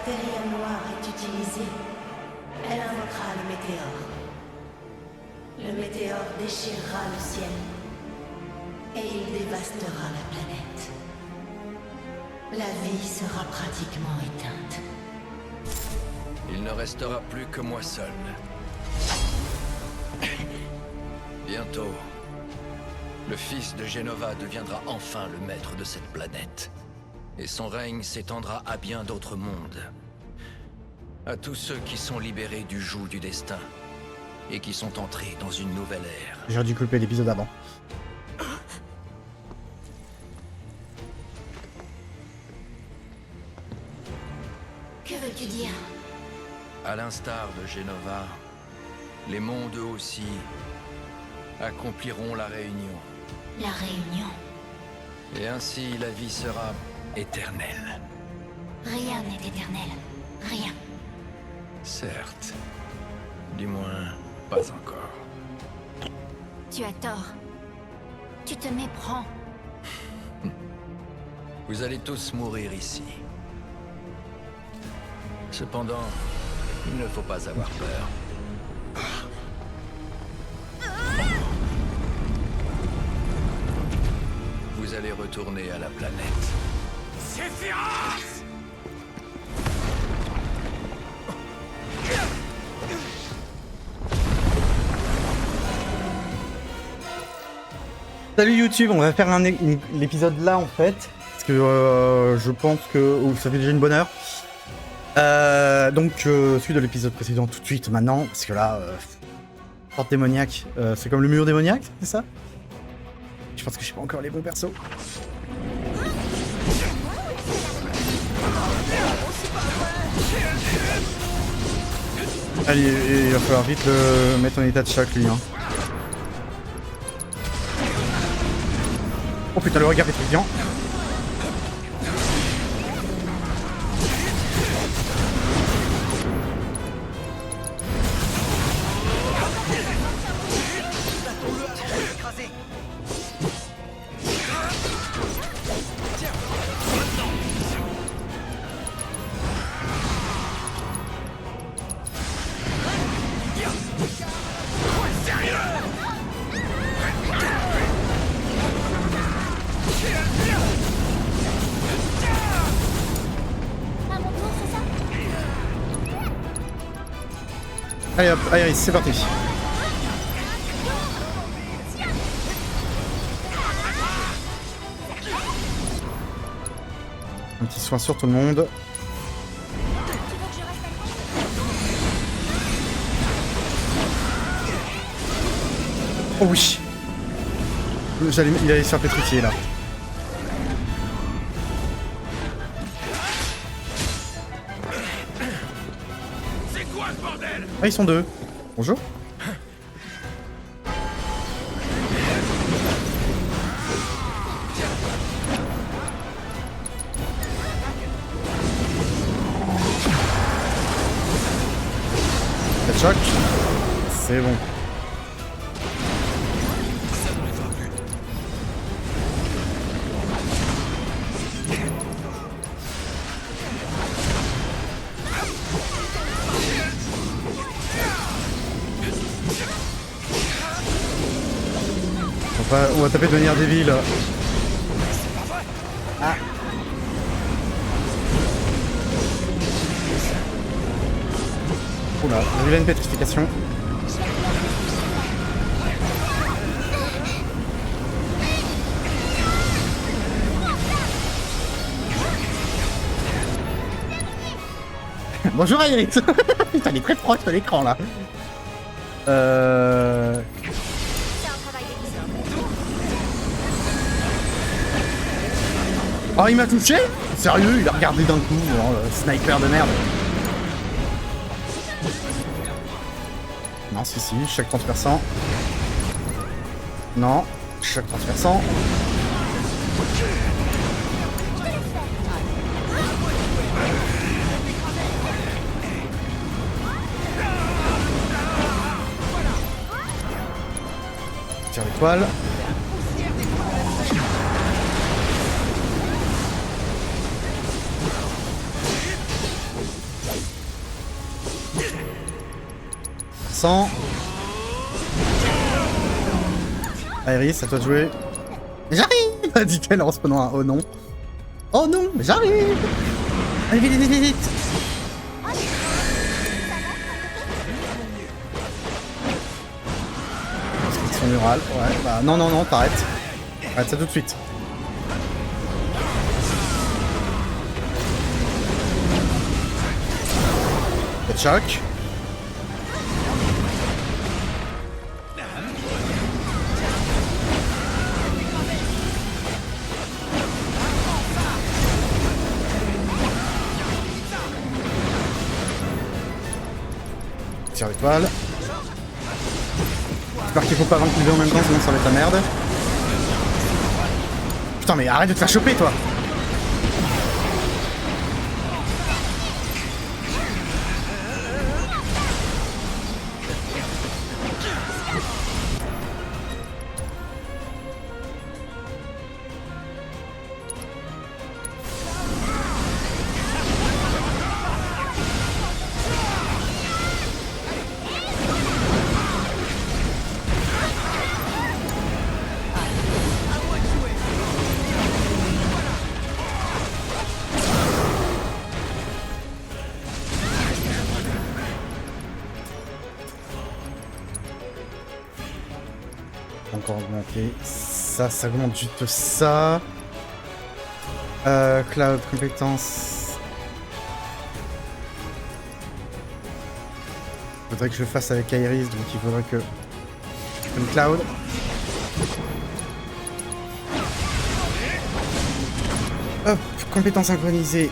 matériel noir est utilisé, elle invoquera le météore. Le météore déchirera le ciel et il dévastera la planète. La vie sera pratiquement éteinte. Il ne restera plus que moi seul. Bientôt, le fils de Genova deviendra enfin le maître de cette planète. Et son règne s'étendra à bien d'autres mondes. À tous ceux qui sont libérés du joug du destin. Et qui sont entrés dans une nouvelle ère. J'aurais dû couper l'épisode avant. Que veux-tu dire? À l'instar de Genova, les mondes eux aussi accompliront la réunion. La réunion. Et ainsi la vie sera éternelle. Rien n'est éternel. Rien. Certes. Du moins, pas encore. Tu as tort. Tu te méprends. Vous allez tous mourir ici. Cependant, il ne faut pas avoir peur. Vous allez retourner à la planète. Sephiroth! Salut YouTube, on va faire l'épisode là en fait. Parce que je pense que ça fait déjà une bonne heure. Donc celui de l'épisode précédent tout de suite maintenant. Parce que là, porte démoniaque, c'est comme le mur démoniaque, c'est ça? Je pense que je sais pas encore les bons persos. Allez, il va falloir vite le mettre en état de choc lui. Hein. Oh putain, le regard pétrifiant. Allez hop, allez, c'est parti. Un petit soin sur tout le monde. Oh oui. Il allait se faire pétrifier là. Ah, ils sont deux. Bonjour. Choc. C'est bon. On va taper de manière débile. Ah. Oula, j'ai eu une pétrification. Bonjour Iris. Putain, il est très proche de l'écran là. Oh, il m'a touché? Sérieux, il a regardé d'un coup, oh, sniper de merde. Non, si, choc transperçant. Non, choc transperçant. Tire l'étoile. 100%. Iris, à toi de jouer. J'arrive, dit-elle en se prenant un oh non. Oh non, j'arrive. Allez, vite, vite, vite, vite. Son mural, ouais, bah non, non, non, t'arrêtes. Arrête ça tout de suite. Choc. Tire l'étoile. J'espère qu'il faut pas vaincre les deux en même temps, sinon ça va être la merde. Putain, mais arrête de te faire choper, toi. Encore augmenter. Ça augmente juste ça. Cloud, compétence. Faudrait que je le fasse avec Iris, donc il faudrait que... Comme Cloud. Hop, compétence synchronisée.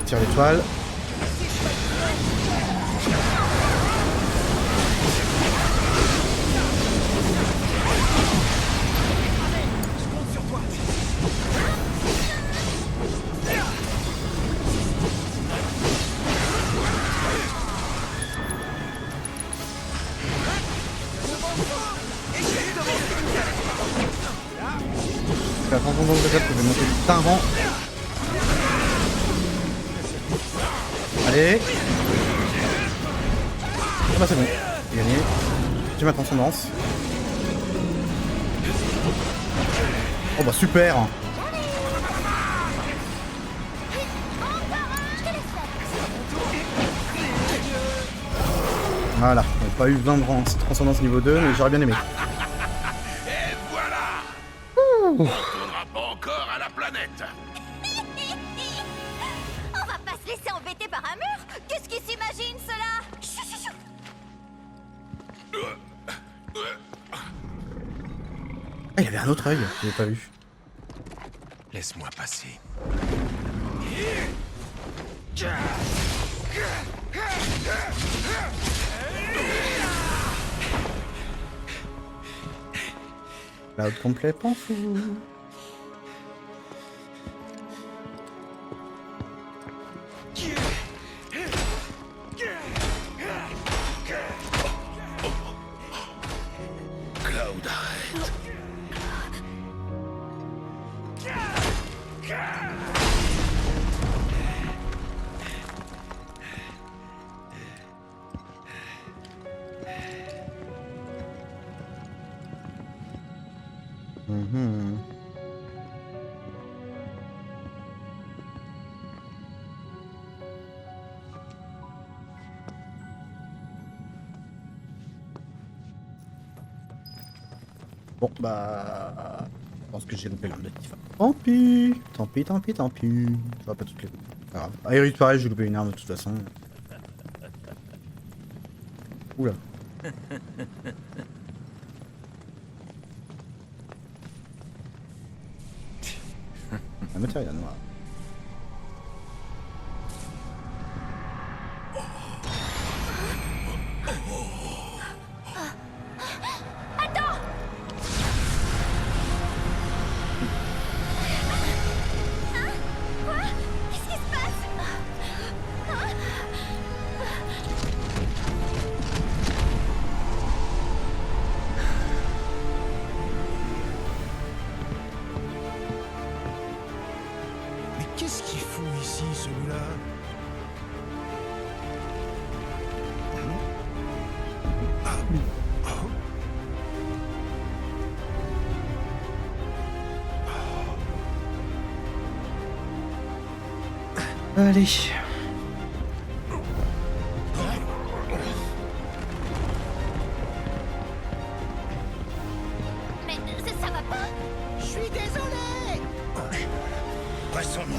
Tire l'étoile. Attention dans le réserve, je vais monter d'un rang. Allez. Ah bah c'est bon, j'ai gagné. J'ai ma transcendance. Oh bah super. Voilà, on n'a pas eu 20 de transcendance niveau 2, mais j'aurais bien aimé. Et voilà. Ouh. On tournera pas encore à la planète. On va pas se laisser embêter par un mur. Qu'est-ce qui s'imagine cela? Chou, chou, chou. Ah, il y avait un autre œil, je l'ai pas vu. Laisse-moi passer. Cloud complet, pas fou. Cloud, arrête. Bon, bah... Je pense que j'ai loupé l'objectif. Tant pis. Tant pis, tant pis, tant pis. Ça va pas toutes les... Pas grave. Ah, Iris, pareil, j'ai loupé une arme de toute façon. Oula. Un matériel noir. Qu'est-ce qui se passe? Qu'est-ce qu'il fout ici, celui-là? Allez. Mais ça va pas. Je suis désolé. Passons-nous.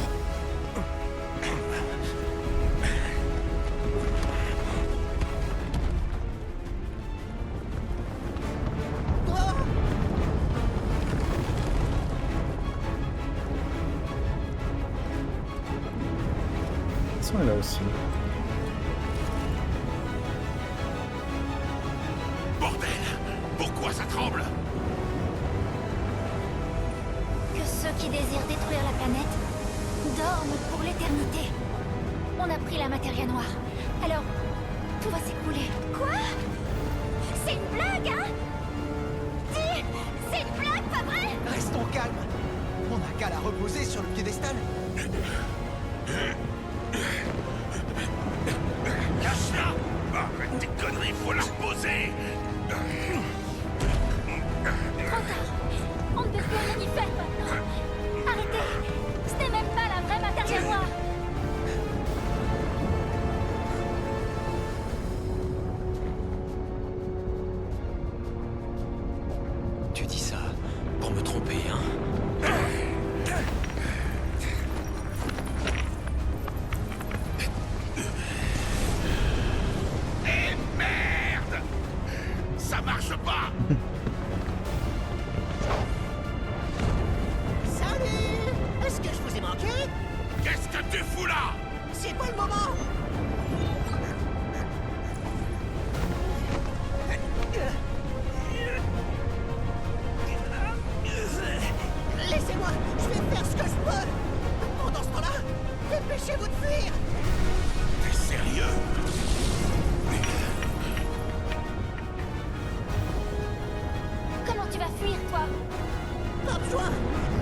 Ils sont là aussi. Bordel! Pourquoi ça tremble? Que ceux qui désirent détruire la planète dorment pour l'éternité. On a pris la matière noire. Alors, tout va s'écrouler. Quoi? C'est une blague, hein? Dis! C'est une blague, pas vrai? Restons calmes. On n'a qu'à la reposer sur le piédestal. Cache-la! Arrête tes conneries, faut la reposer! Trop tard. On ne peut plus rien y faire maintenant. Arrêtez! Ce n'est même pas la vraie matière noire. Tu dis ça pour me tromper, hein? Eh merde! Ça marche pas! Salut. Est-ce que je vous ai manqué? Qu'est-ce que tu fous là? C'est pas le moment. Laissez-moi, je vais faire ce que je peux. Pendant ce temps-là, dépêchez-vous de fuir. T'es sérieux? Comment tu vas fuir, toi? Pas besoin.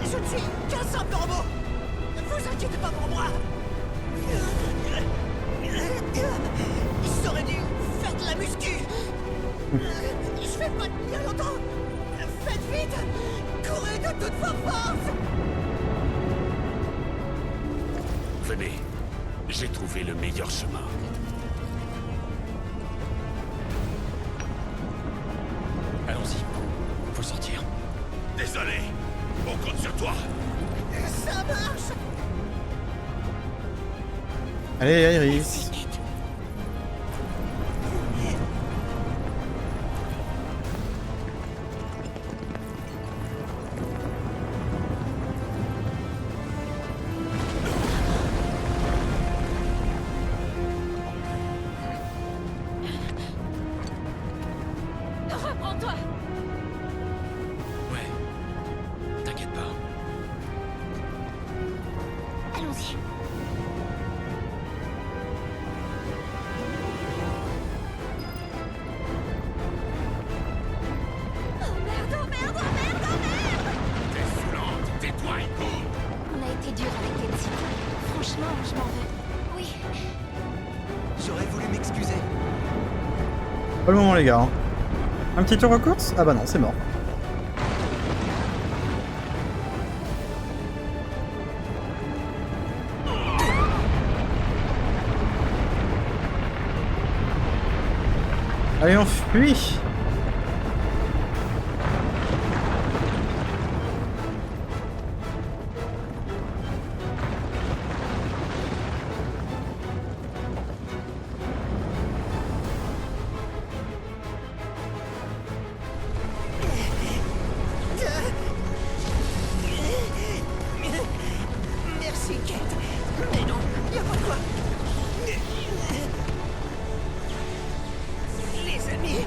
Je ne suis qu'un simple robot. Ne vous inquiétez pas pour moi. J'aurais dû faire de la muscu. Je vais pas tenir longtemps. Faites vite. Courez de toutes vos forces. Venez, j'ai trouvé le meilleur chemin. Allons-y. Faut sortir. Désolé, on compte sur toi. Ça marche. Allez, Iris. Reprends-toi! Ouais. T'inquiète pas. Allons-y. Oh merde, oh merde, oh merde, oh merde! T'es saoulante, tais-toi et cours. On a été dur avec les petits. Franchement, je m'en veux. Oui. J'aurais voulu m'excuser. Pas le moment, les gars. Hein. Un petit tour en course? Ah bah non, c'est mort. Allez, on fuit. Merci, Kate. Mais non, y a pas de quoi. Les ennemis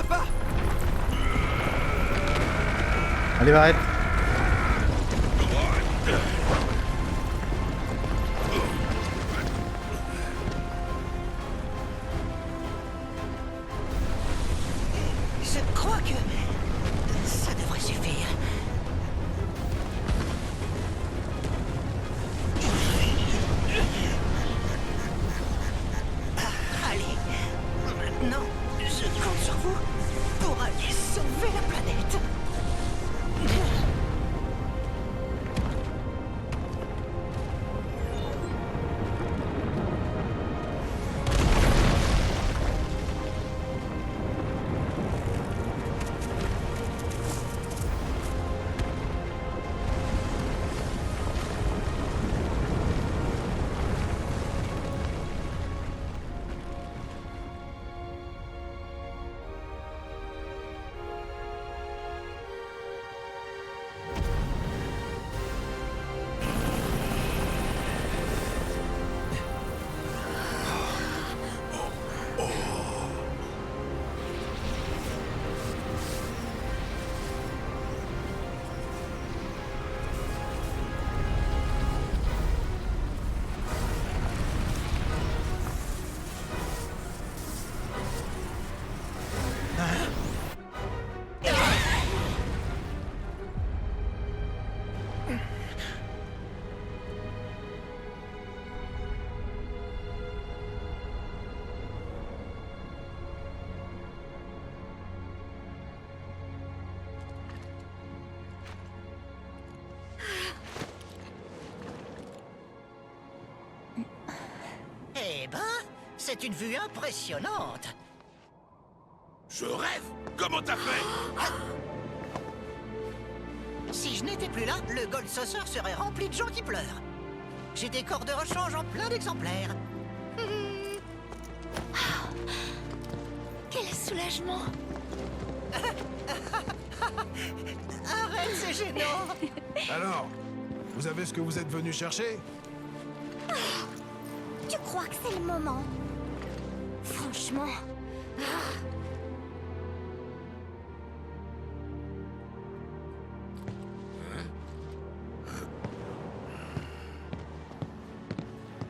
pas. Allez, arrête. Je crois que ça devrait suffire. Allez, maintenant, je compte sur vous pour aller sauver la planète. Eh ben, c'est une vue impressionnante. Je rêve. Comment t'as fait? Si je n'étais plus là, le Gold Saucer serait rempli de gens qui pleurent. J'ai des corps de rechange en plein d'exemplaires. Quel soulagement. Arrête, c'est gênant. Alors, vous avez ce que vous êtes venu chercher? Tu crois que c'est le moment? Franchement.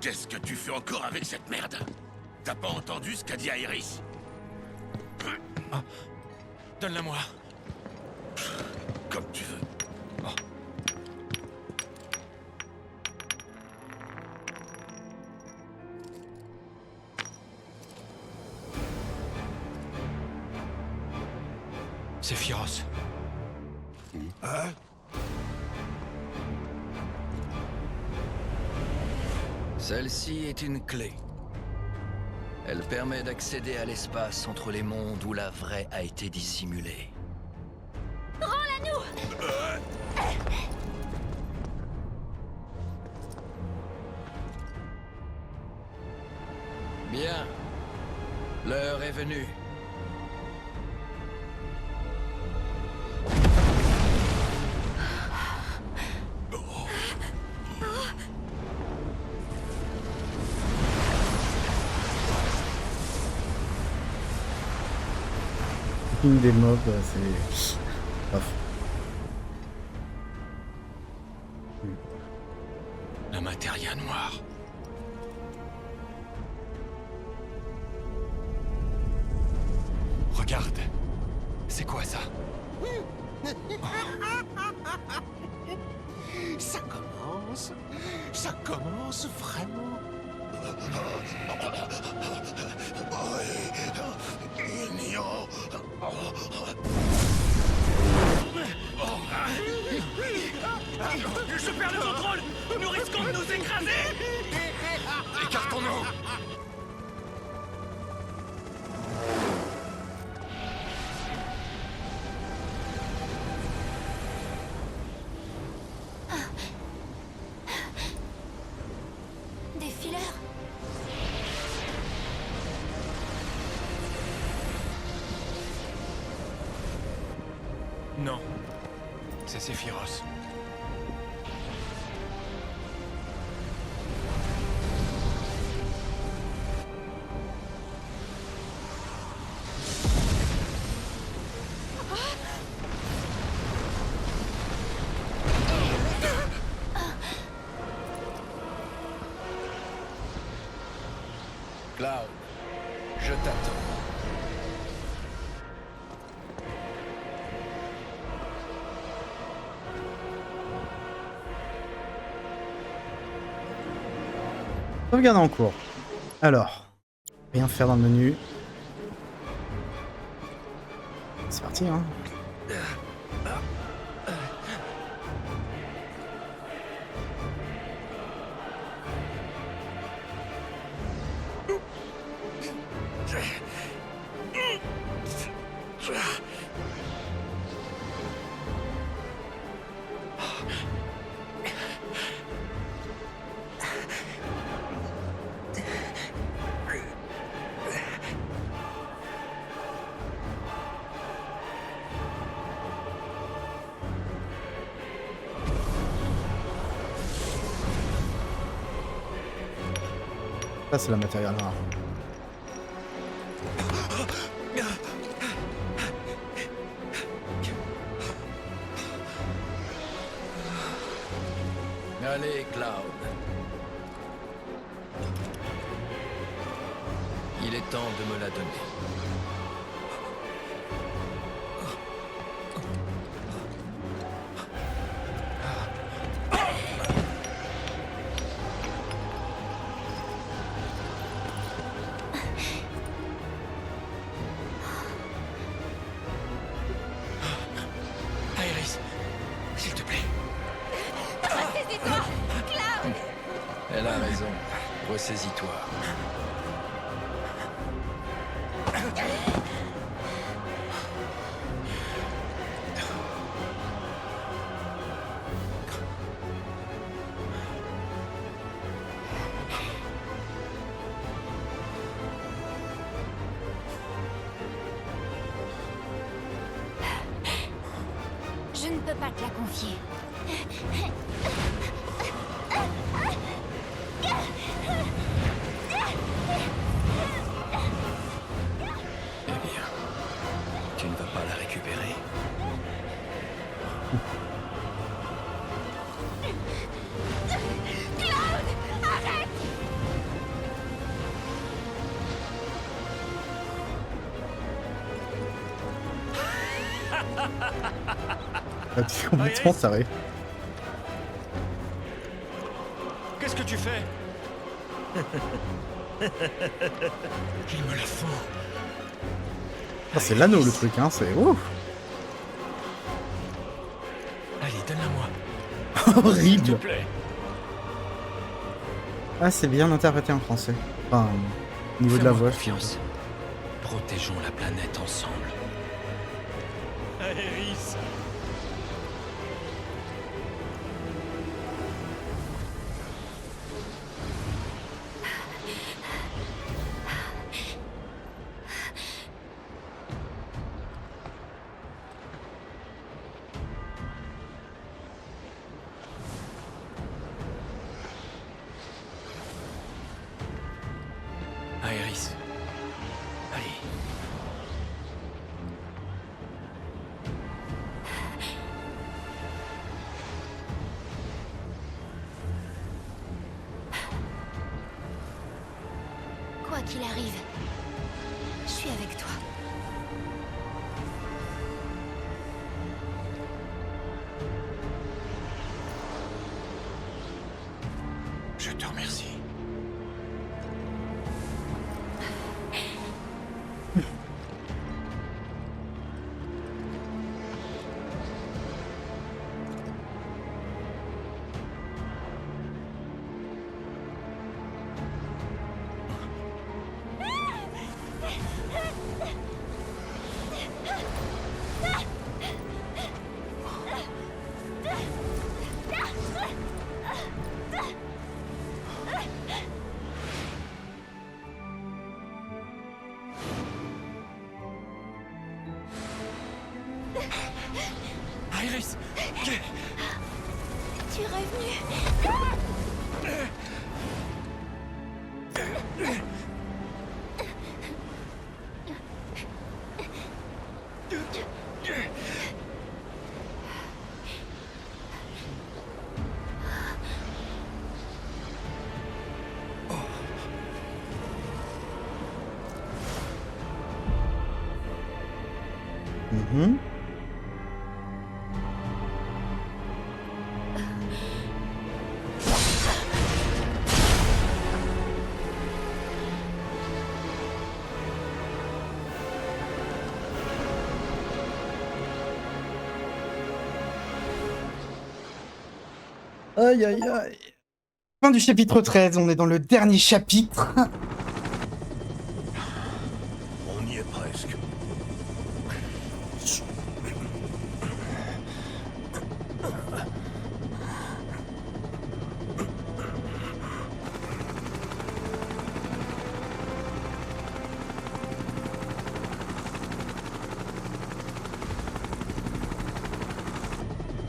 Qu'est-ce que tu fais encore avec cette merde? T'as pas entendu ce qu'a dit Aerys? Donne-la-moi. Comme tu veux. C'est Phyros. Hein? Celle-ci est une clé. Elle permet d'accéder à l'espace entre les mondes où la vraie a été dissimulée. Bien. L'heure est venue. Une des mobs, c'est... Ouf. La Materia noire. Regarde. C'est quoi ça? Ça commence vraiment. Je perds le contrôle. Nous risquons de nous écraser. Écartons-nous. Des fileurs. Non. C'est Sephiroth. Cloud, je t'attends. Sauvegarde en cours. Alors, rien faire dans le menu. C'est parti, hein. Ça, c'est la matériel noire. Allez, Cloud. Il est temps de me la donner. Iris, s'il te plaît. Ressaisis-toi, Cloud. Elle a raison. Ressaisis-toi. Je ne peux pas te la confier. Eh bien, tu ne vas pas la récupérer. Ah, tu es complètement taré. Qu'est-ce que tu fais? Il me la faut. Ah, c'est l'anneau le truc, hein. C'est ouf. Allez, donne-la-moi. S'il te Horrible. plaît. Ah, c'est bien interprété en français. Enfin, au niveau de la Fais-moi voix. confiance. Protégeons la planète ensemble. Iris. Iris. Allez. Quoi qu'il arrive, je suis avec toi. Je te remercie. Iris. Tu es revenu. Mhm. Aïe aïe aïe. Fin du chapitre 13, on est dans le dernier chapitre. On y est presque.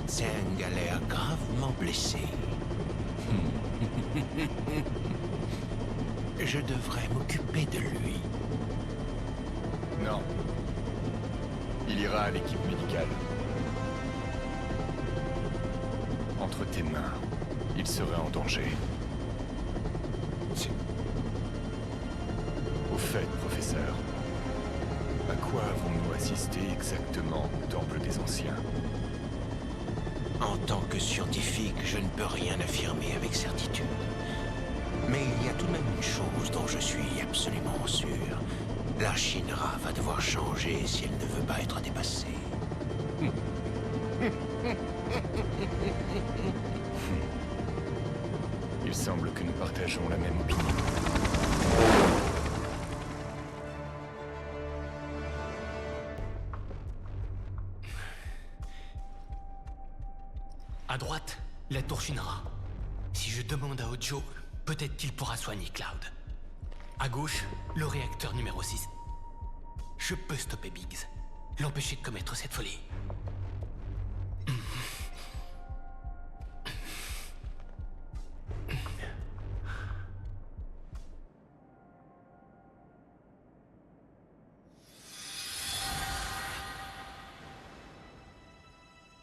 C'est un galère gravement blessé. Je devrais m'occuper de lui. Non. Il ira à l'équipe médicale. Entre tes mains, il serait en danger. Au fait, professeur, à quoi avons-nous assisté exactement au Temple des Anciens? En tant que scientifique, je ne peux rien affirmer avec certitude. Mais il y a tout de même une chose dont je suis absolument sûr. La Shinra va devoir changer si elle ne veut pas être dépassée. Il semble que nous partageons la même opinion. À droite, la tour Shinra. Si je demande à Hojo, peut-être qu'il pourra soigner Cloud. À gauche, le réacteur numéro 6. Je peux stopper Biggs, l'empêcher de commettre cette folie.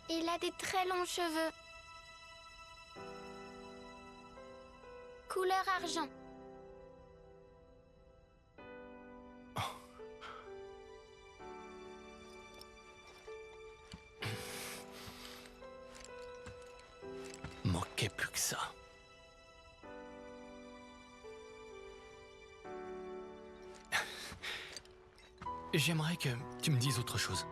Il a des très longs cheveux. Couleur argent. Manquait plus que ça. J'aimerais que tu me dises autre chose.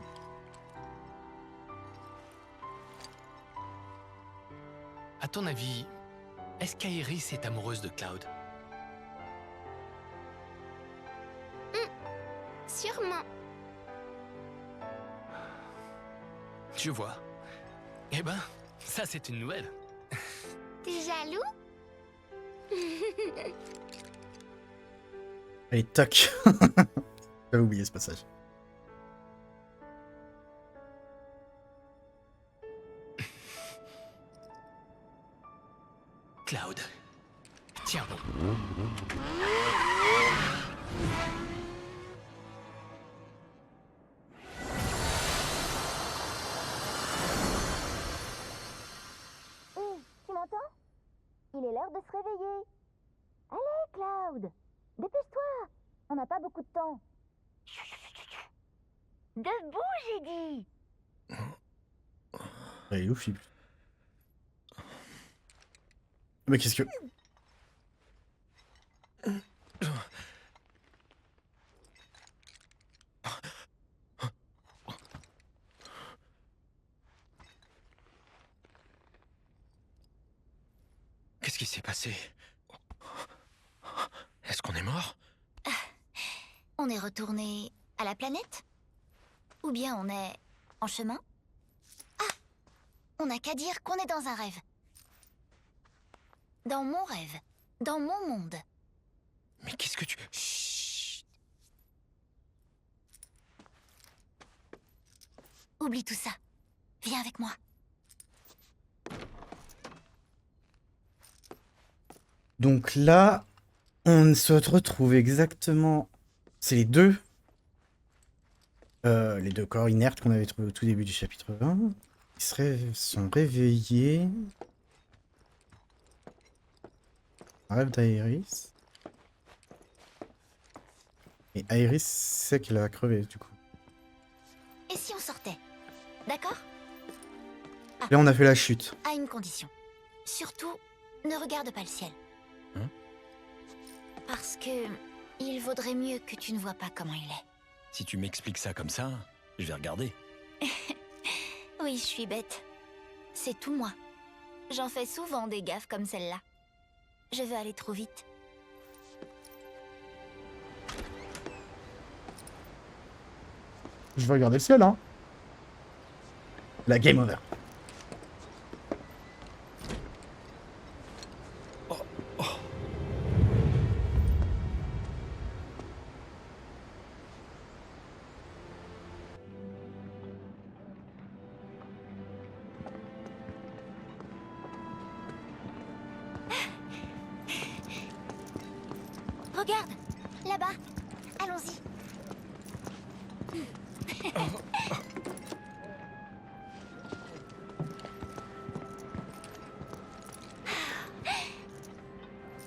À ton avis, est-ce qu'Aeris est amoureuse de Cloud? Sûrement. Je vois. Eh ben, ça c'est une nouvelle. T'es jaloux? Allez, toc. J'avais oublié ce passage. Cloud. Tiens bon. Tu m'entends? Il est l'heure de se réveiller. Allez, Cloud, dépêche-toi. On n'a pas beaucoup de temps. Debout, j'ai dit. Allez, ouf, il... Mais qu'est-ce que... Qu'est-ce qui s'est passé? Est-ce qu'on est mort? On est retourné à la planète? Ou bien on est en chemin? Ah! On n'a qu'à dire qu'on est dans un rêve. Dans mon rêve. Dans mon monde. Mais qu'est-ce que tu... Chut! Oublie tout ça. Viens avec moi. Donc là, on se retrouve exactement... C'est les deux corps inertes qu'on avait trouvés au tout début du chapitre 20. Ils sont réveillés. Un rêve d'Aeris. Et Aeris sait qu'elle va crever du coup. Et si on sortait? D'accord? Là, on a fait la chute. À une condition. Surtout, ne regarde pas le ciel. Hein? Parce que il vaudrait mieux que tu ne vois pas comment il est. Si tu m'expliques ça comme ça, je vais regarder. Oui, je suis bête. C'est tout moi. J'en fais souvent des gaffes comme celle-là. Je veux aller trop vite. Je vais regarder le ciel, hein. La game over. Regarde, là-bas. Allons-y.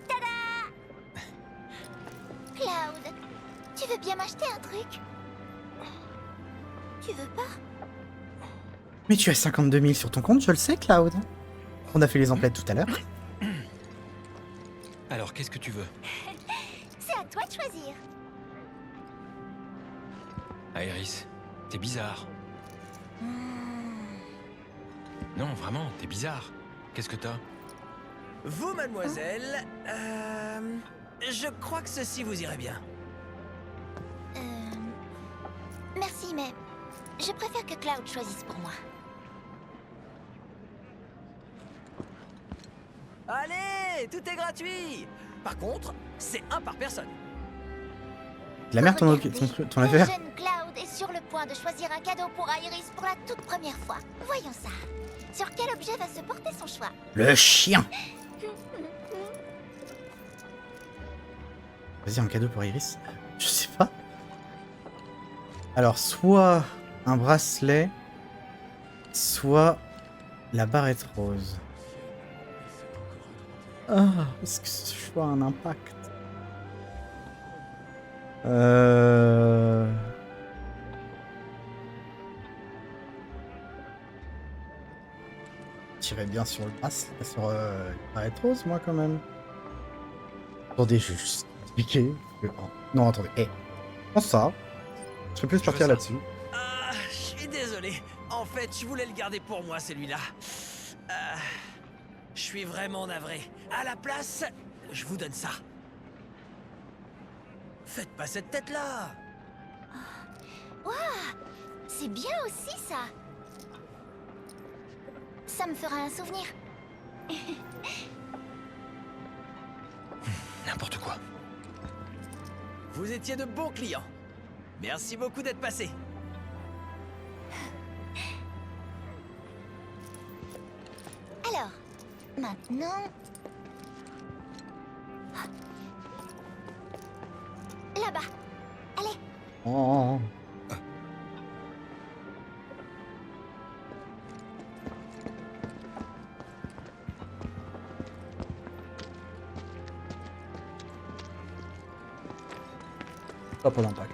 Tada! Cloud, tu veux bien m'acheter un truc? Tu veux pas? Mais tu as 52 000 sur ton compte, je le sais, Cloud. On a fait les emplettes tout à l'heure. Alors, qu'est-ce que tu veux? C'est à toi de choisir. Iris, t'es bizarre. Non, vraiment, t'es bizarre. Qu'est-ce que t'as? Vous, mademoiselle, je crois que ceci vous irait bien. Merci, mais je préfère que Cloud choisisse pour moi. Allez, tout est gratuit. Par contre, c'est un par personne. La merde, ton Le affaire. jeune Cloud est sur le point de choisir un cadeau pour Iris pour la toute première fois. Voyons ça. Sur quel objet va se porter son choix? Le chien. Vas-y, un cadeau pour Iris. Je sais pas. Alors, soit un bracelet, soit la barrette rose. Ah, est-ce que ce choix a un impact? Je tirais bien sur le bracelet, sur la barrette rose, moi, quand même. Attendez, je vais juste expliquer. Non, attendez. Prends ça. Je serais plus partir là-dessus. Ah, je suis désolé. En fait, je voulais le garder pour moi, celui-là. Je suis vraiment navré. À la place, je vous donne ça. Faites pas cette tête-là. Waouh, c'est bien aussi ça. Ça me fera un souvenir. N'importe quoi. Vous étiez de bons clients. Merci beaucoup d'être passé. Alors, maintenant... Là-bas. Allez. Oh. Pas pour l'impact.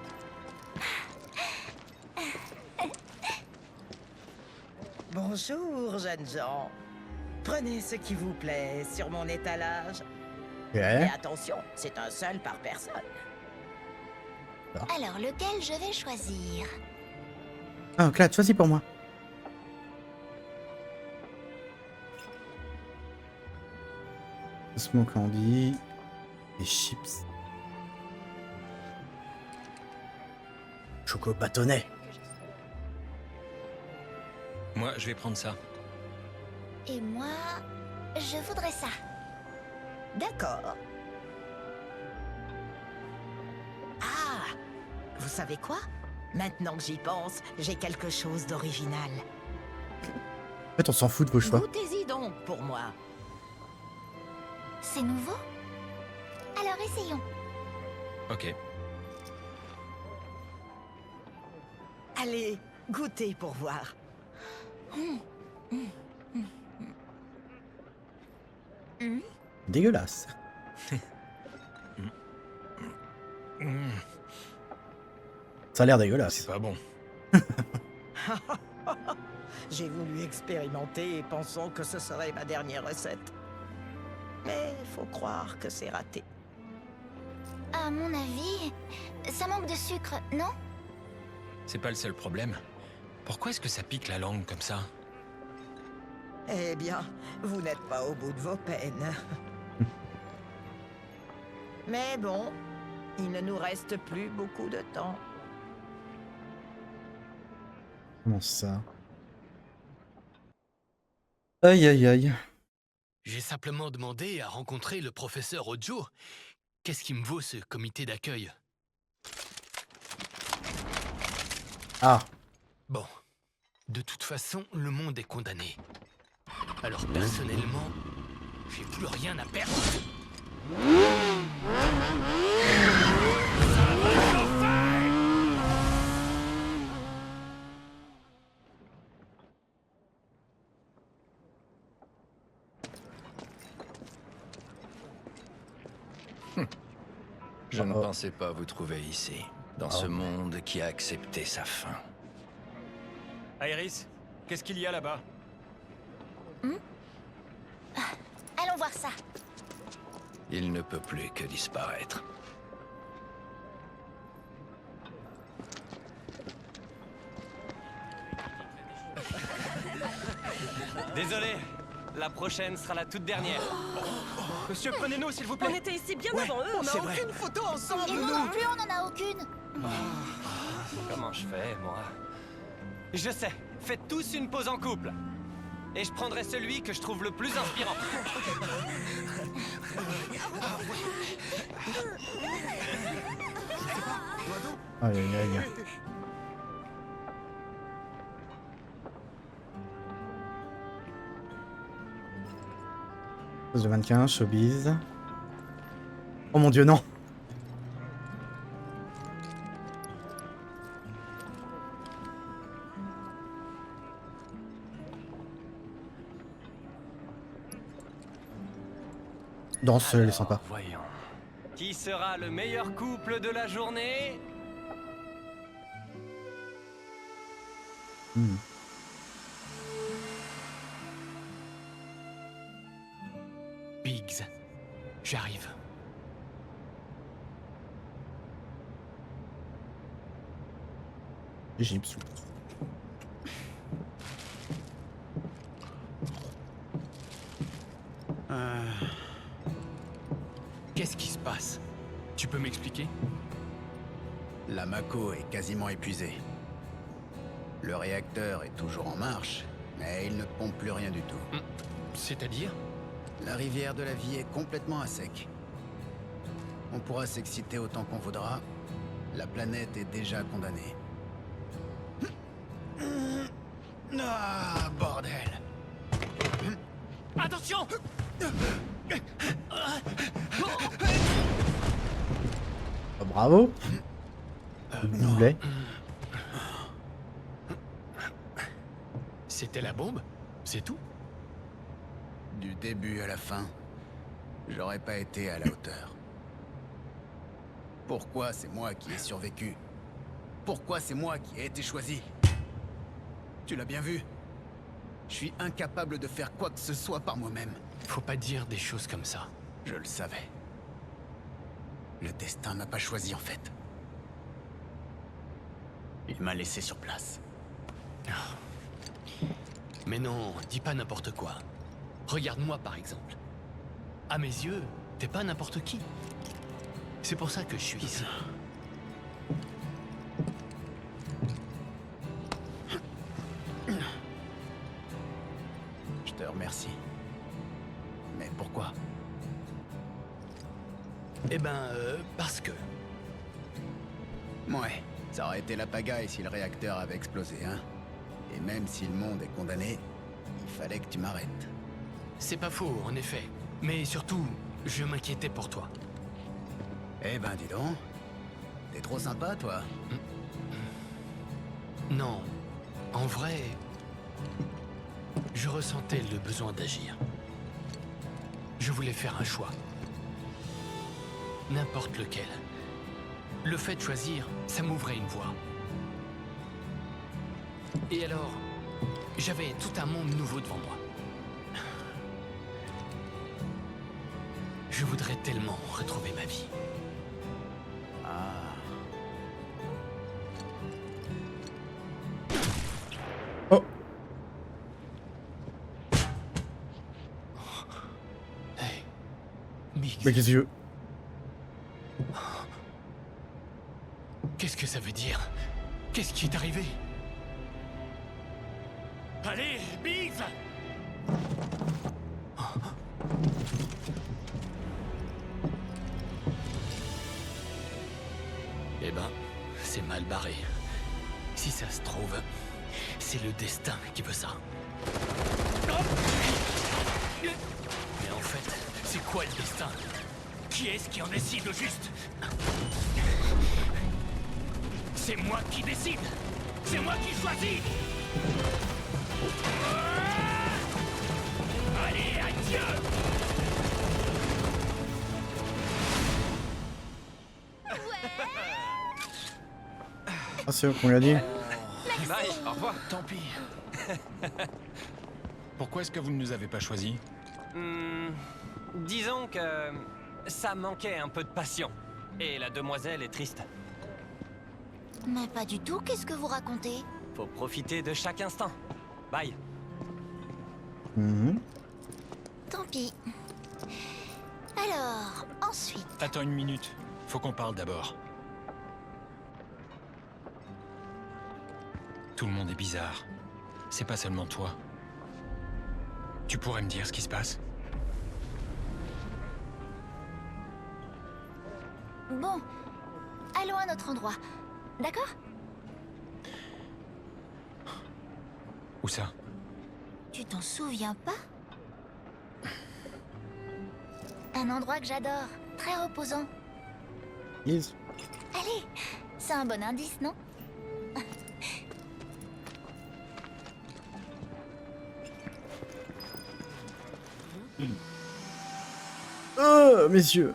Bonjour, jeunes gens. Prenez ce qui vous plaît sur mon étalage. Ok. Et attention, c'est un seul par personne. Alors, lequel je vais choisir? Ah, Claude, choisis pour moi. Smoke candy. Et chips. Choco bâtonnet. Moi, je vais prendre ça. Et moi, je voudrais ça. D'accord. Ah, vous savez quoi? Maintenant que j'y pense, j'ai quelque chose d'original. En fait, on s'en fout de vos choix. Goûtez-y donc pour moi. C'est nouveau? Alors essayons. Ok. Allez, goûtez pour voir. Dégueulasse. Ça a l'air dégueulasse. C'est pas bon. J'ai voulu expérimenter, pensant que ce serait ma dernière recette. Mais faut croire que c'est raté. À mon avis, ça manque de sucre, non? C'est pas le seul problème. Pourquoi est-ce que ça pique la langue comme ça? Eh bien, vous n'êtes pas au bout de vos peines. Mais bon, il ne nous reste plus beaucoup de temps. Comment ça? Aïe aïe aïe. J'ai simplement demandé à rencontrer le professeur Ojo. Qu'est-ce qui me vaut ce comité d'accueil? Ah. Bon, de toute façon, le monde est condamné. Alors personnellement, j'ai plus rien à perdre. Je ne pensais pas vous trouver ici, dans ce monde qui a accepté sa fin. Iris, qu'est-ce qu'il y a là-bas? Allons voir ça. Il ne peut plus que disparaître. Désolé, la prochaine sera la toute dernière. Monsieur, prenez-nous s'il vous plaît. On était ici bien avant eux, on n'a aucune photo ensemble, Et nous non plus, on n'en a aucune. Comment je fais, moi? Je sais, faites tous une pause en couple. Et je prendrai celui que je trouve le plus inspirant. Aïe aïe aïe. Pose de mannequin, showbiz. Oh mon dieu, non! Danse, elle est sympa. Voyons. Qui sera le meilleur couple de la journée? Biggs, j'arrive. Gypsou. Qu'est-ce qui se passe? Tu peux m'expliquer? La Mako est quasiment épuisée. Le réacteur est toujours en marche, mais il ne pompe plus rien du tout. C'est-à-dire? La rivière de la vie est complètement à sec. On pourra s'exciter autant qu'on voudra. La planète est déjà condamnée. Ah, bordel! Attention! Oh, bravo! Boulet. C'était la bombe? C'est tout? Du début à la fin, j'aurais pas été à la hauteur. Pourquoi c'est moi qui ai survécu? Pourquoi c'est moi qui ai été choisi? Tu l'as bien vu? Je suis incapable de faire quoi que ce soit par moi-même. Faut pas dire des choses comme ça. Je le savais. Le destin m'a pas choisi en fait. Il m'a laissé sur place. Mais non, dis pas n'importe quoi. Regarde-moi par exemple. À mes yeux, t'es pas n'importe qui. C'est pour ça que je suis ici. Je te remercie. Mais pourquoi? Eh ben, parce que... Ouais, ça aurait été la pagaille si le réacteur avait explosé, hein. Et même si le monde est condamné, il fallait que tu m'arrêtes. C'est pas faux, en effet. Mais surtout, je m'inquiétais pour toi. Eh ben, dis donc. T'es trop sympa, toi. Non, en vrai... Je ressentais le besoin d'agir. Je voulais faire un choix. N'importe lequel. Le fait de choisir, ça m'ouvrait une voie. Et alors, j'avais tout un monde nouveau devant moi. Je voudrais tellement retrouver ma vie. Oh. Hey, Biggs. Mais qu'est-ce que tu veux? Qu'est-ce que ça veut dire? Qu'est-ce qui est arrivé? Allez, Biggs! Eh ben, c'est mal barré. Si ça se trouve, c'est le destin qui veut ça. Mais en fait, c'est quoi le destin? Qui est-ce qui en décide au juste? C'est moi qui décide! C'est moi qui choisis! Allez, adieu! Ah, c'est eux qu'on lui a dit. Bye, au revoir. Tant pis. Pourquoi est-ce que vous ne nous avez pas choisis? Disons que ça manquait un peu de passion. Et la demoiselle est triste. Mais pas du tout, qu'est-ce que vous racontez? Faut profiter de chaque instant. Bye. Mhm. Tant pis. Alors, ensuite... Attends une minute. Faut qu'on parle d'abord. Tout le monde est bizarre. C'est pas seulement toi. Tu pourrais me dire ce qui se passe? Bon, allons à notre endroit. D'accord? Où ça? Tu t'en souviens pas? Un endroit que j'adore, très reposant. Yes. Allez, c'est un bon indice, non? Oh, messieurs.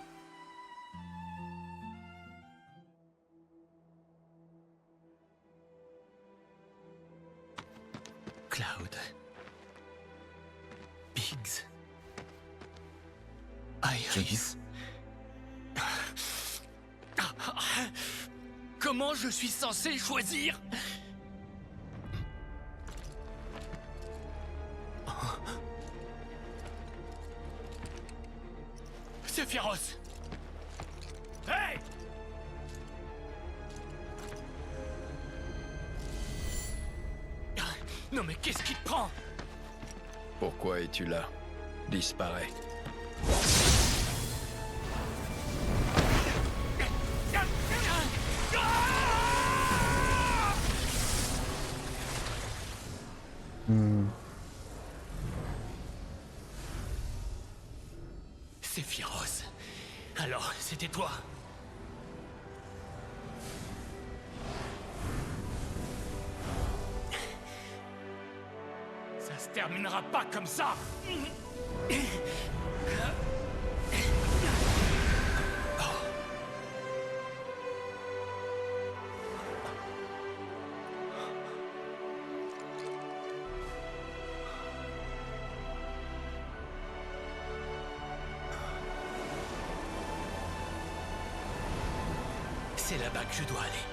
Cloud. Biggs. Iris. Comment je suis censé choisir? C'est féroce. Hey! Non mais qu'est-ce qui te prend? Pourquoi es-tu là? Disparais. C'est féroce. Alors, c'était toi. Ça se terminera pas comme ça. C'est là-bas que je dois aller.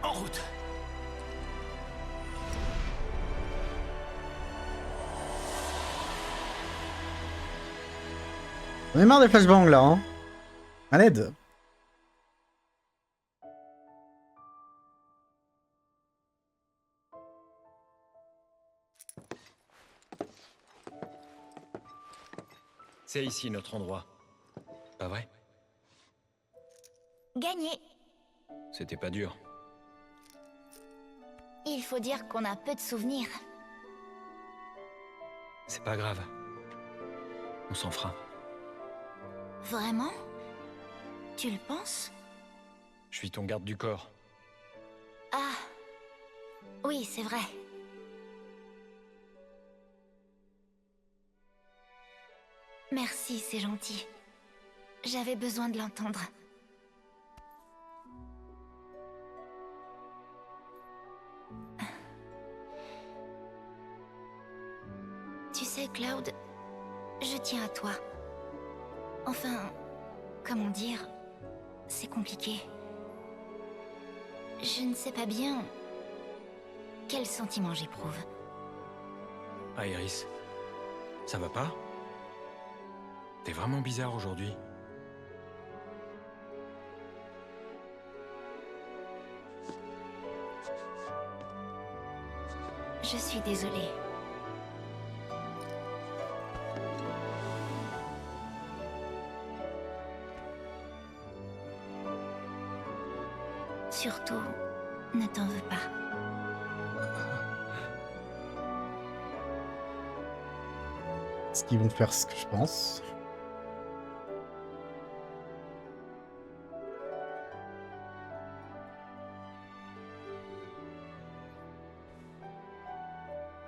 En route. On est marre des flashbangs là, hein. À l'aide. C'est ici notre endroit. Pas vrai? Gagné. C'était pas dur. Il faut dire qu'on a peu de souvenirs. C'est pas grave. On s'en fera. Vraiment? Tu le penses? Je suis ton garde du corps. Ah. Oui, c'est vrai. Merci, c'est gentil. J'avais besoin de l'entendre. sais, Cloud, je tiens à toi. Enfin, comment dire, c'est compliqué. Je ne sais pas bien quel sentiment j'éprouve. Ah, Iris, ça va pas? T'es vraiment bizarre aujourd'hui. Je suis désolée. Surtout, ne t'en veux pas. Est-ce qu'ils vont faire ce que je pense?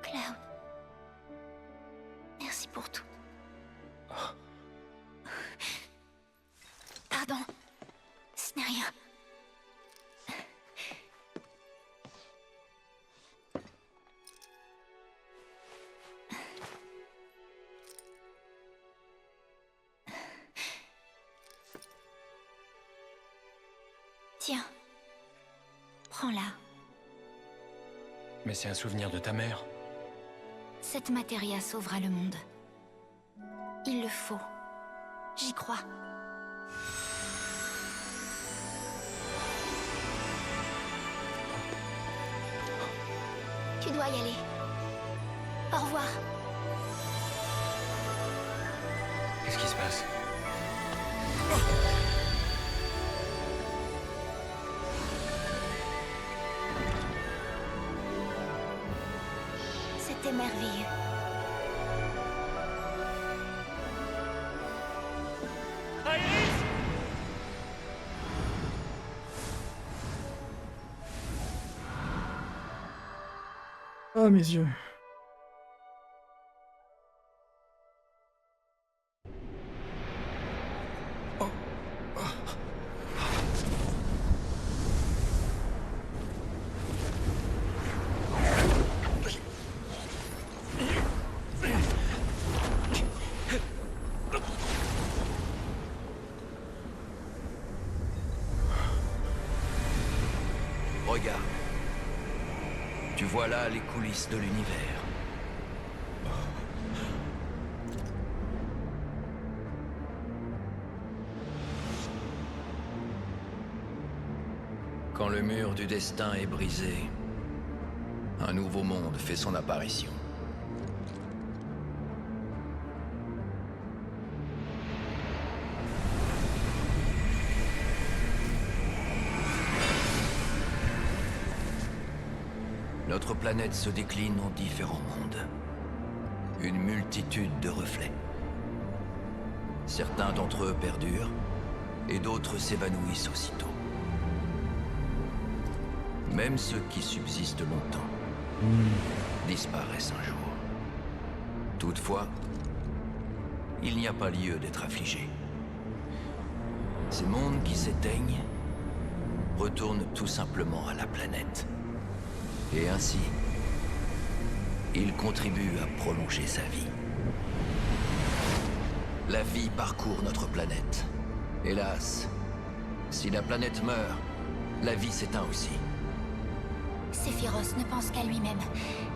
Cloud. Merci pour tout. Pardon. Ce n'est rien. Tiens. Prends-la. Mais c'est un souvenir de ta mère. Cette matéria sauvera le monde. Il le faut. J'y crois. Tu dois y aller. Au revoir. Qu'est-ce qui se passe? C'était merveilleux. Oh, mes yeux. Regarde. Tu vois là les coulisses de l'univers. Quand le mur du destin est brisé, un nouveau monde fait son apparition. Notre planète se décline en différents mondes. Une multitude de reflets. Certains d'entre eux perdurent, et d'autres s'évanouissent aussitôt. Même ceux qui subsistent longtemps disparaissent un jour. Toutefois, il n'y a pas lieu d'être affligé. Ces mondes qui s'éteignent retournent tout simplement à la planète. Et ainsi, il contribue à prolonger sa vie. La vie parcourt notre planète. Hélas, si la planète meurt, la vie s'éteint aussi. Sephiroth ne pense qu'à lui-même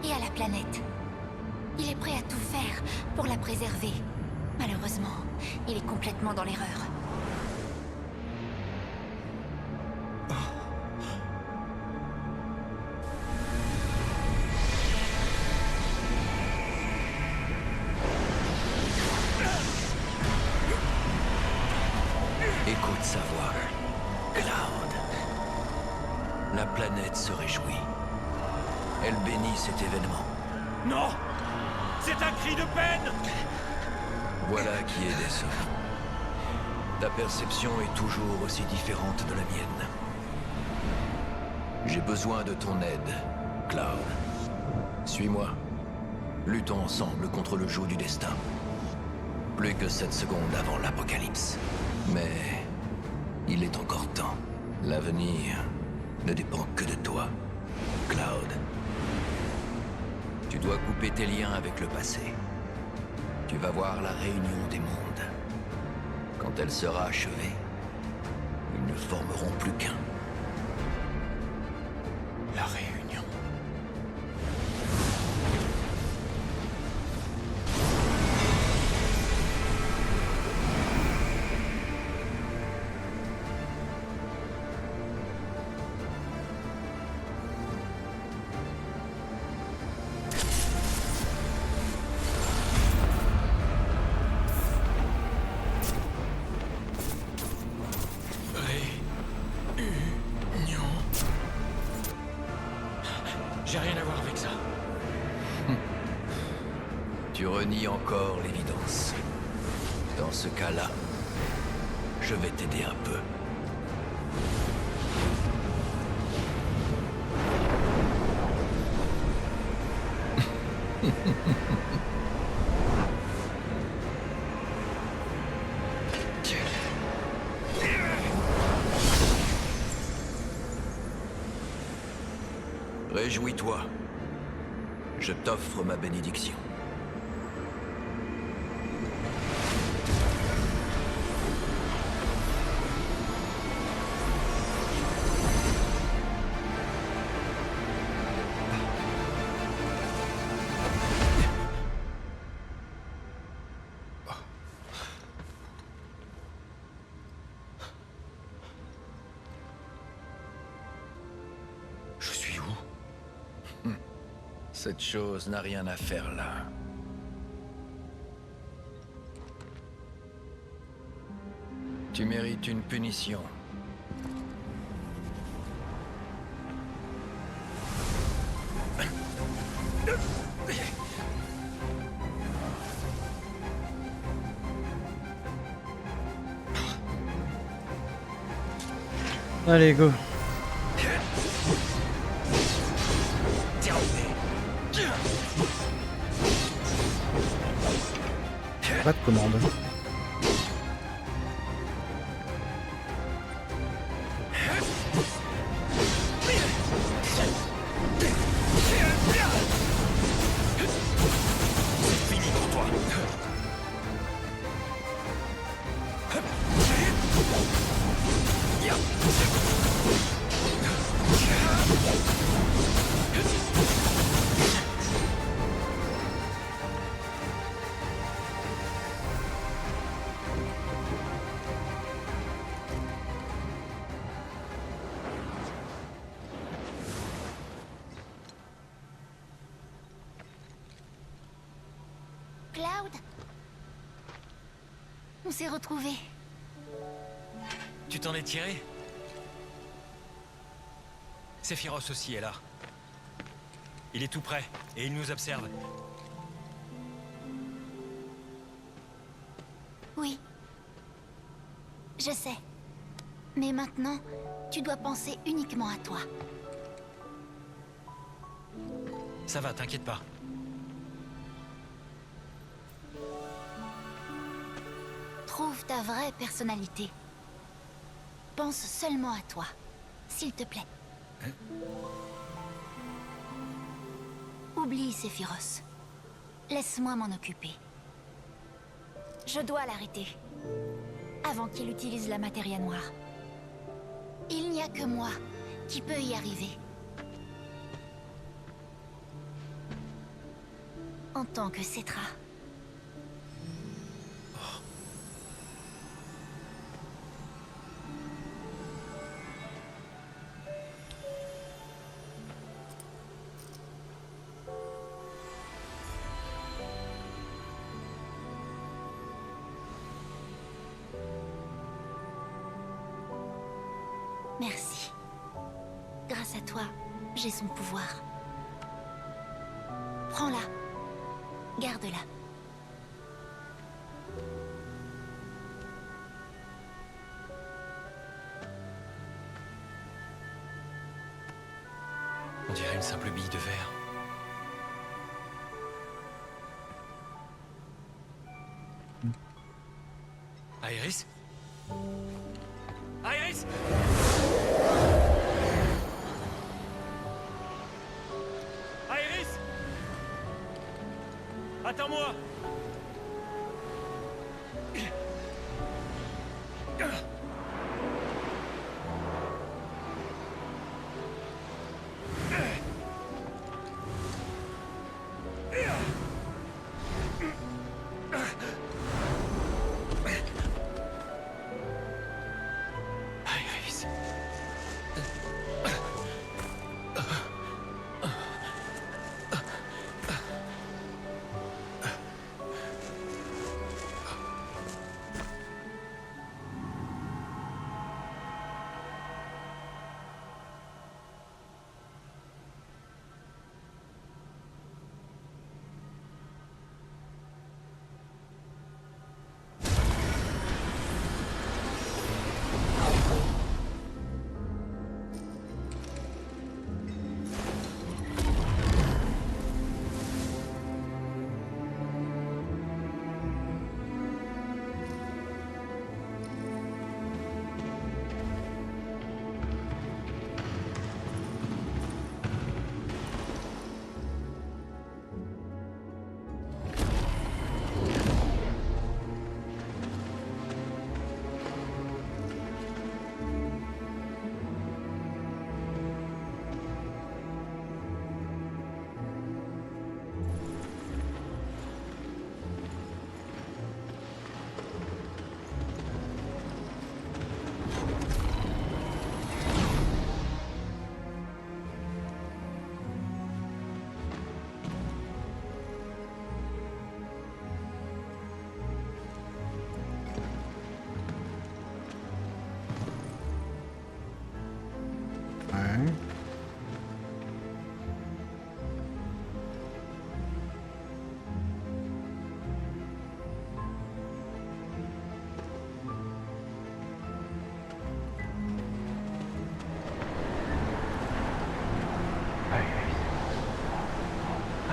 et à la planète. Il est prêt à tout faire pour la préserver. Malheureusement, il est complètement dans l'erreur. Écoute sa voix, Cloud. La planète se réjouit. Elle bénit cet événement. Non! C'est un cri de peine! Voilà qui est décevant. Ta perception est toujours aussi différente de la mienne. J'ai besoin de ton aide, Cloud. Suis-moi. Luttons ensemble contre le joug du destin. Plus que 7 secondes avant l'apocalypse. Mais il est encore temps. L'avenir ne dépend que de toi, Cloud. Tu dois couper tes liens avec le passé Tu vas voir la réunion des mondes. Quand elle sera achevée, ils ne formeront plus qu'un. La réunion. Réunion. J'ai rien à voir avec ça. Tu renies encore l'évidence. Dans ce cas-là, je vais t'aider un peu. Réjouis-toi. Je t'offre ma bénédiction. Je suis où? Cette chose n'a rien à faire là. Tu mérites une punition. Allez, go. Pas de commande. Fini pour toi. Cloud, on s'est retrouvés. Tu t'en es tiré? Sephiroth aussi est là. Il est tout près, et il nous observe. Oui. Je sais. Mais maintenant, tu dois penser uniquement à toi. Ça va, t'inquiète pas. Trouve ta vraie personnalité. Pense seulement à toi, s'il te plaît. Oublie Sephiroth. Laisse-moi m'en occuper. Je dois l'arrêter. Avant qu'il utilise la Materia Noire. Il n'y a que moi qui peux y arriver. En tant que Cetra. Merci. Grâce à toi, j'ai son pouvoir. Prends-la. Garde-la. On dirait une simple bille de verre. Aerys? Aerys? Aerys? Attends-moi!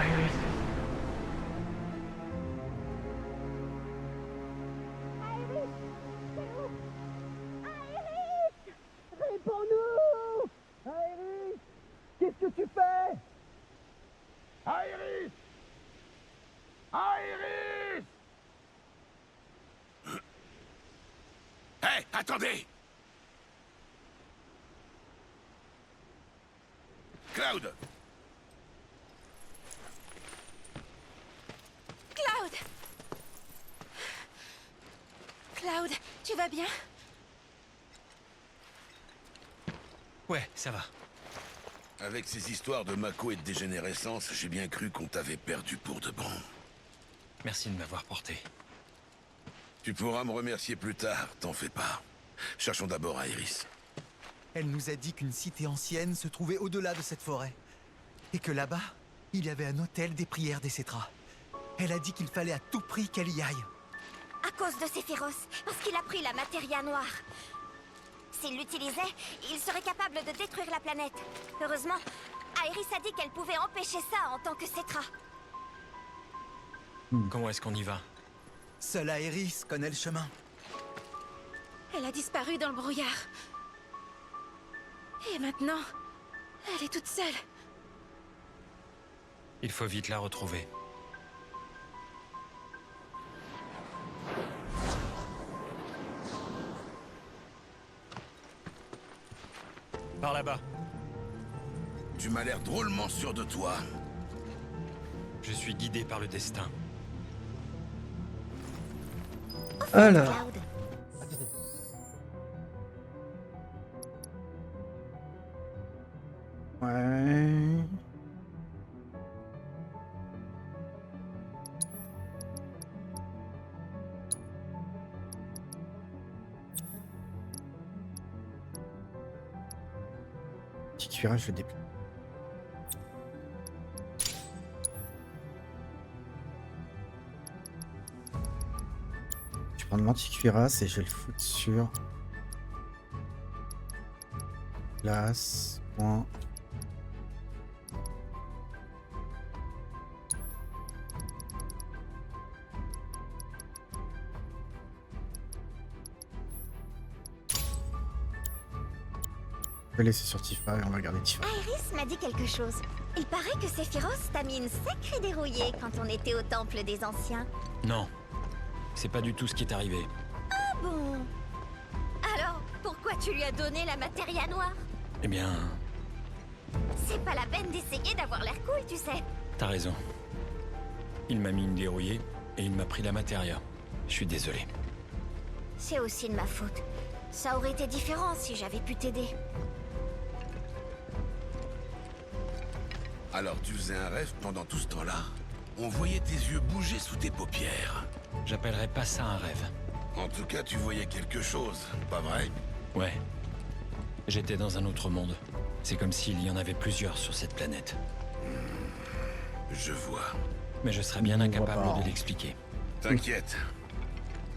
Iris. Réponds-nous! Iris! Qu'est-ce que tu fais? Iris! Iris! Hé, attendez! Cloud! Cloud! Cloud, tu vas bien? Ouais, ça va. Avec ces histoires de Mako et de dégénérescence, j'ai bien cru qu'on t'avait perdu pour de bon. Merci de m'avoir porté. Tu pourras me remercier plus tard, t'en fais pas. Cherchons d'abord Iris. Elle nous a dit qu'une cité ancienne se trouvait au-delà de cette forêt. Et que là-bas, il y avait un hôtel des prières des Cétras. Elle a dit qu'il fallait à tout prix qu'elle y aille. À cause de Sephiroth, parce qu'il a pris la Materia Noire. S'il l'utilisait, il serait capable de détruire la planète. Heureusement, Iris a dit qu'elle pouvait empêcher ça en tant que Cetra. Comment est-ce qu'on y va? Seule Iris connaît le chemin. Elle a disparu dans le brouillard. Et maintenant, elle est toute seule. Il faut vite la retrouver. Par là-bas. Tu m'as l'air drôlement sûr de toi. Je suis guidé par le destin. Alors. Ouais. Petit cuirage, je le déplie. Je prends l'anti-cuirasse et je vais le foutre sur glace, point. Je vais laisser sur Tifa et on va garder Tifa. Iris m'a dit quelque chose. Il paraît que Sephiroth t'a mis une sacrée dérouillée quand on était au temple des anciens. Non. C'est pas du tout ce qui est arrivé. Ah bon? Alors, pourquoi tu lui as donné la Materia Noire? Eh bien, C'est pas la peine d'essayer d'avoir l'air cool, tu sais. t'as raison. Il m'a mis une dérouillée et il m'a pris la Materia. Je suis désolé. C'est aussi de ma faute. Ça aurait été différent si j'avais pu t'aider. Alors tu faisais un rêve pendant tout ce temps-là? On voyait tes yeux bouger sous tes paupières. J'appellerais pas ça un rêve. En tout cas, tu voyais quelque chose, pas vrai? Ouais. J'étais dans un autre monde. C'est comme s'il y en avait plusieurs sur cette planète. Je vois. Mais je serais bien incapable de l'expliquer. T'inquiète.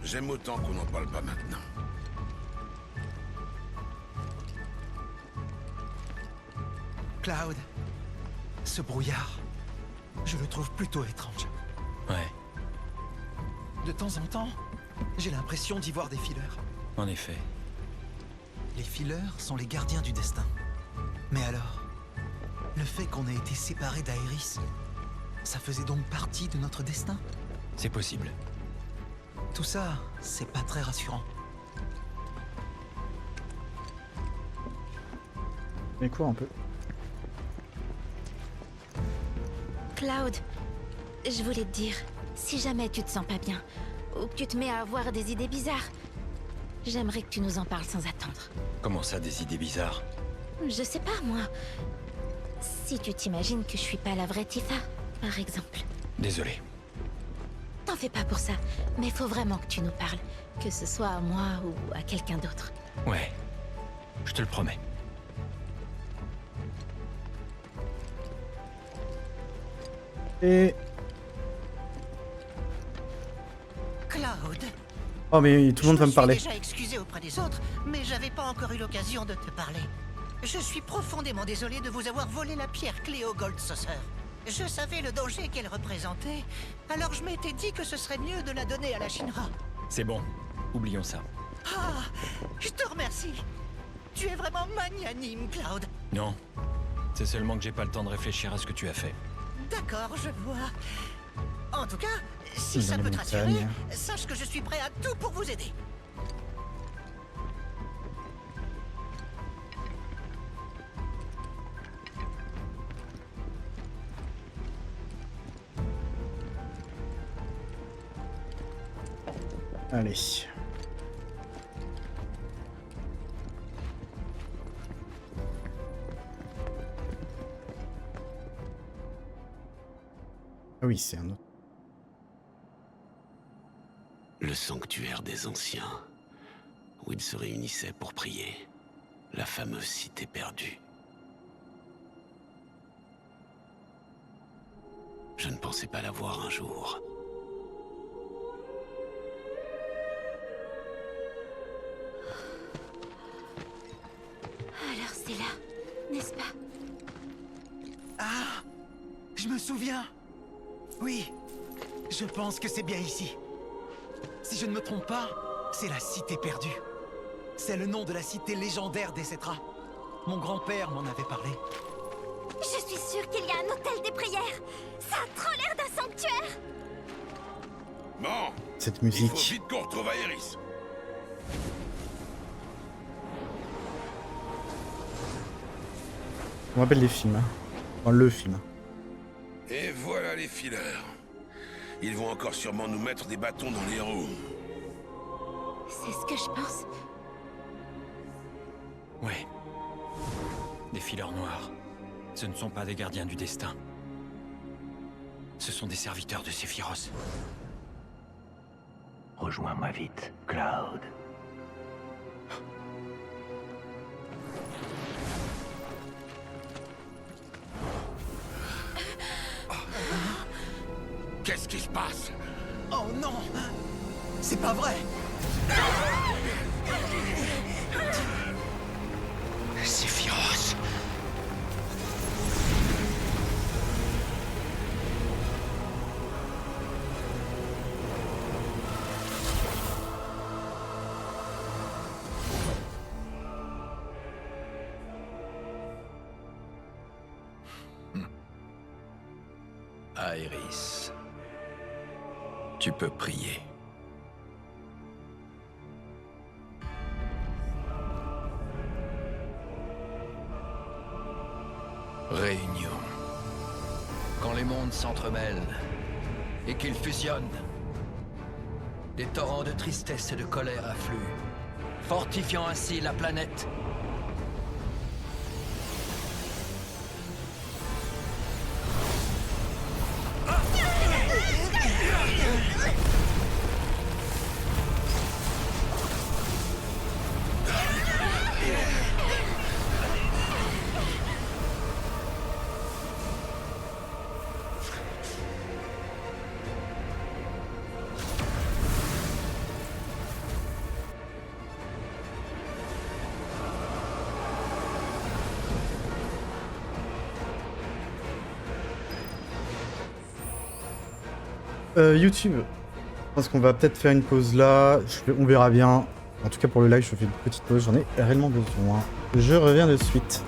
J'aime autant qu'on n'en parle pas maintenant. Cloud, ce brouillard, je le trouve plutôt étrange. Ouais, De temps en temps, j'ai l'impression d'y voir des fileurs. en effet. Les fileurs sont les gardiens du destin. Mais alors, le fait qu'on ait été séparés d'Aeris, ça faisait donc partie de notre destin? C'est possible. Tout ça, c'est pas très rassurant. Mais quoi un peu? Cloud, je voulais te dire, si jamais tu te sens pas bien, ou que tu te mets à avoir des idées bizarres, j'aimerais que tu nous en parles sans attendre. Comment ça, des idées bizarres? Je sais pas, moi. Si tu t'imagines que je suis pas la vraie Tifa, par exemple. Désolé. T'en fais pas pour ça, mais faut vraiment que tu nous parles. Que ce soit à moi ou à quelqu'un d'autre. Ouais, je te le promets. Et... Cloud, Oh mais tout le monde va me parler. je me suis déjà excusé auprès des autres, mais j'avais pas encore eu l'occasion de te parler. Je suis profondément désolé de vous avoir volé la pierre Cléo Gold Saucer. Je savais le danger qu'elle représentait, alors je m'étais dit que ce serait mieux de la donner à la Shinra. C'est bon, oublions ça. Ah, je te remercie. Tu es vraiment magnanime, Cloud. Non, c'est seulement que j'ai pas le temps de réfléchir à ce que tu as fait. D'accord, je vois. En tout cas, si Dans ça les peut te rassurer, montagnes. sache que je suis prêt à tout pour vous aider. Allez. Ah oui, c'est un autre. Le sanctuaire des anciens, où ils se réunissaient pour prier. La fameuse cité perdue. Je ne pensais pas la voir un jour. Alors c'est là, n'est-ce pas? Ah, je me souviens. Oui, je pense que c'est bien ici. Si je ne me trompe pas, c'est la cité perdue. C'est le nom de la cité légendaire des Cetra. Mon grand-père m'en avait parlé. Je suis sûre qu'il y a un hôtel des prières. Ça a trop l'air d'un sanctuaire. Bon, Cette il faut musique. vite qu'on retrouve Aerys. On rappelle les films. Hein. Enfin, le film. Et voilà les fileurs. Ils vont encore sûrement nous mettre des bâtons dans les roues. C'est ce que je pense. Ouais. Des fileurs noirs. Ce ne sont pas des gardiens du destin. Ce sont des serviteurs de Sephiroth. Rejoins-moi vite, Cloud. Qu'est-ce qui se passe? Oh non! C'est pas vrai! Sephiroth. Aerys, tu peux prier. Réunion. Quand les mondes s'entremêlent et qu'ils fusionnent, des torrents de tristesse et de colère affluent, fortifiant ainsi la planète. YouTube. Je pense qu'on va peut-être faire une pause là. On verra bien. En tout cas pour le live, je fais une petite pause. J'en ai réellement besoin. Je reviens de suite.